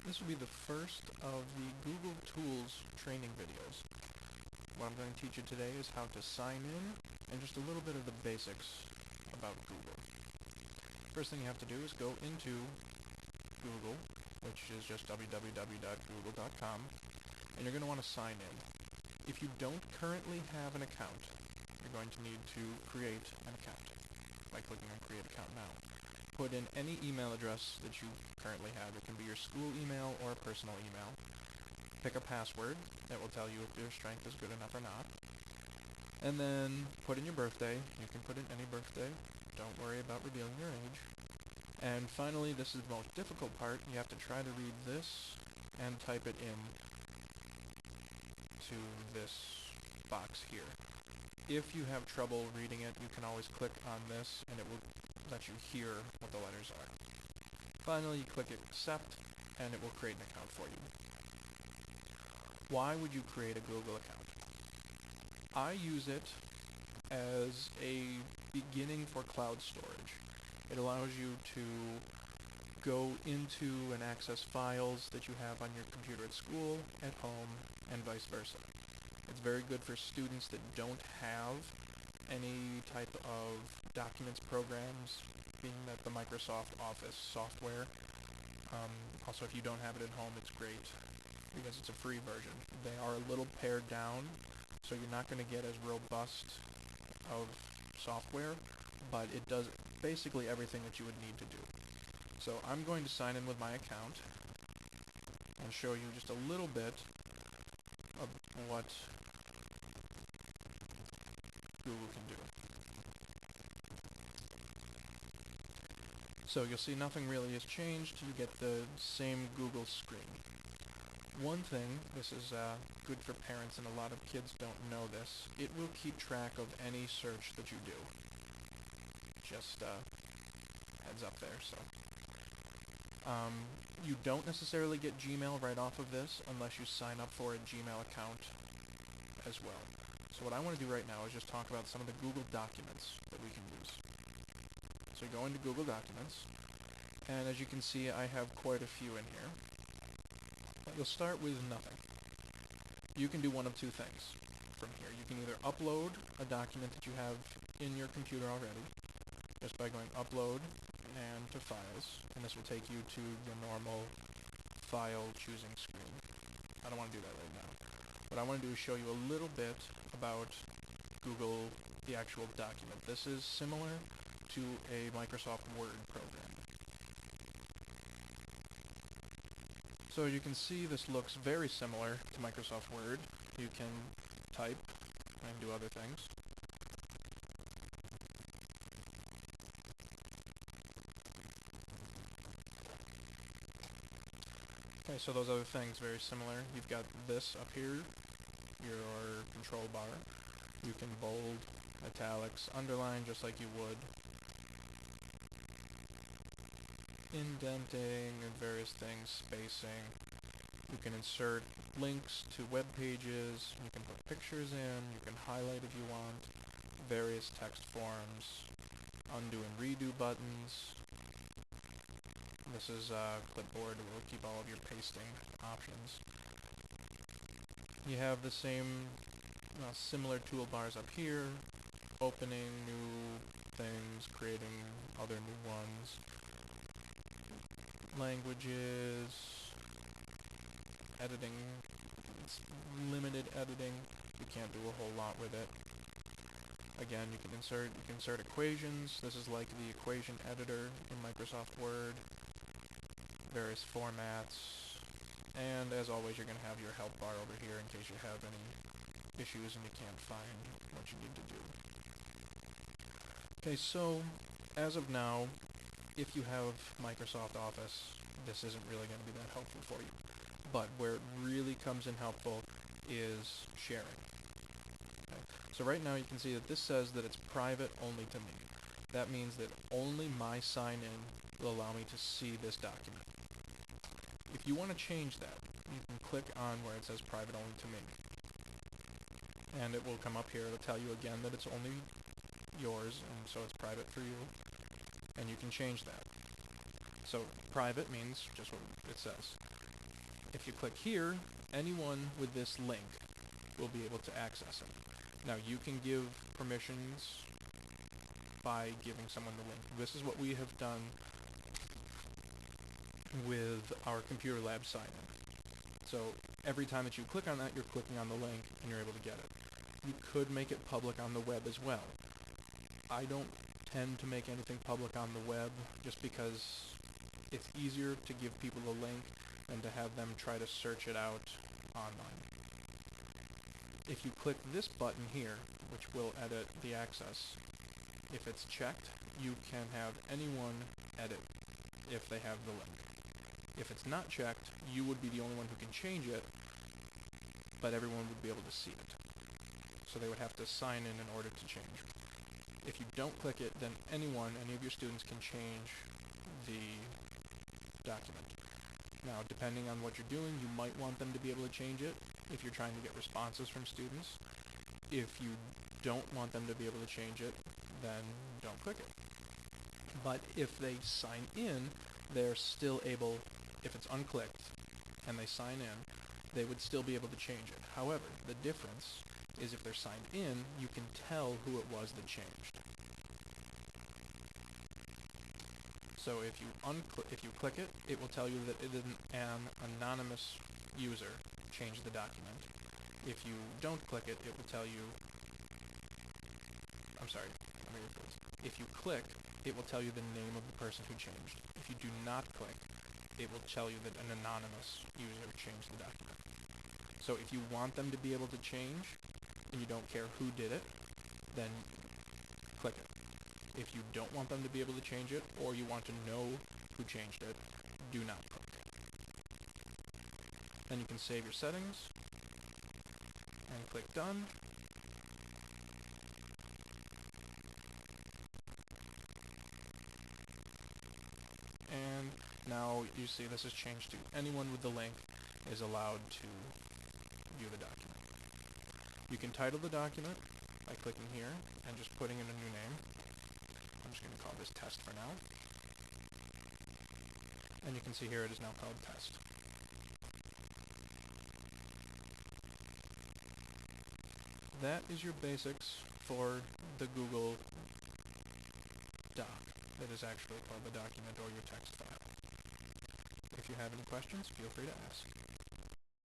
This will be the first of the Google Tools training videos. What I'm going to teach you today is how to sign in and just a little bit of the basics about Google. First thing you have to do is go into Google, which is just www.google.com, and you're going to want to sign in. If you don't currently have an account, you're going to need to create an account by clicking on Create Account Now. Put in any email address that you currently have. It can be your school email or a personal email. Pick a password that will tell you if your strength is good enough or not. And then put in your birthday. You can put in any birthday. Don't worry about revealing your age. And finally, this is the most difficult part. You have to try to read this and type it in to this box here. If you have trouble reading it, you can always click on this and it will let you hear what the letters are. Finally, you click Accept and it will create an account for you. Why would you create a Google account? I use it as a beginning for cloud storage. It allows you to go into and access files that you have on your computer at school, at home, and vice versa. It's very good for students that don't have any type of documents programs, being that the Microsoft Office software. Also, if you don't have it at home, it's great because it's a free version. They are a little pared down, so you're not going to get as robust of software, but it does basically everything that you would need to do. So I'm going to sign in with my account and show you just a little bit of what Google can do. So you'll see nothing really has changed. You get the same Google screen. One thing, this is good for parents and a lot of kids don't know this, it will keep track of any search that you do. Just heads up there. So you don't necessarily get Gmail right off of this unless you sign up for a Gmail account as well. So what I want to do right now is just talk about some of the Google documents that we can use. So go into Google Documents, and as you can see, I have quite a few in here. But you'll start with nothing. You can do one of two things from here. You can either upload a document that you have in your computer already, just by going Upload and to Files, and this will take you to the normal file choosing screen. I don't want to do that right now. What I want to do is show you a little bit about Google, the actual document. This is similar to a Microsoft Word program. So you can see this looks very similar to Microsoft Word. You can type and do other things. Okay, so those other things, very similar. You've got this up here, your control bar. You can bold, italics, underline just like you would. Indenting and various things, spacing. You can insert links to web pages. You can put pictures in. You can highlight if you want. Various text forms. Undo and redo buttons. This is Clipboard. It will keep all of your pasting options. You have the same similar toolbars up here. Opening new things, creating other new ones. Languages, editing, it's limited editing, you can't do a whole lot with it. Again, you can insert equations. This is like the equation editor in Microsoft Word, various formats, and as always you're going to have your help bar over here in case you have any issues and you can't find what you need to do. Okay, so as of now, if you have Microsoft Office, this isn't really going to be that helpful for you. But where it really comes in helpful is sharing. Okay. So right now you can see that this says that it's private only to me. That means that only my sign-in will allow me to see this document. If you want to change that, you can click on where it says private only to me. And it will come up here. It'll tell you again that it's only yours, and so it's private for you. And you can change that. So private means just what it says. If you click here, anyone with this link will be able to access it. Now you can give permissions by giving someone the link. This is what we have done with our computer lab sign-in. So every time that you click on that, you're clicking on the link and you're able to get it. You could make it public on the web as well. I don't tend to make anything public on the web just because it's easier to give people a link than to have them try to search it out online. If you click this button here, which will edit the access, if it's checked, you can have anyone edit if they have the link. If it's not checked, you would be the only one who can change it, but everyone would be able to see it. So they would have to sign in order to change. If you don't click it, then any of your students can change the document. Now, depending on what you're doing, you might want them to be able to change it if you're trying to get responses from students. If you don't want them to be able to change it, then don't click it. But if they sign in, they're still able, if it's unclicked and they sign in, they would still be able to change it. However, the difference is if they're signed in, you can tell who it was that changed. So if you click it, it will tell you that an anonymous user changed the document. If you don't click it, it will tell you, I'm sorry, let me rephrase. If you click, it will tell you the name of the person who changed. If you do not click, it will tell you that an anonymous user changed the document. So if you want them to be able to change, and you don't care who did it, then click it. If you don't want them to be able to change it, or you want to know who changed it, do not click. Then you can save your settings, and click Done. And now you see this has changed to anyone with the link is allowed to view the document. You can title the document by clicking here and just putting in a new name. I'm just going to call this test for now. And you can see here it is now called test. That is your basics for the Google Doc that is actually called the document or your text file. If you have any questions, feel free to ask.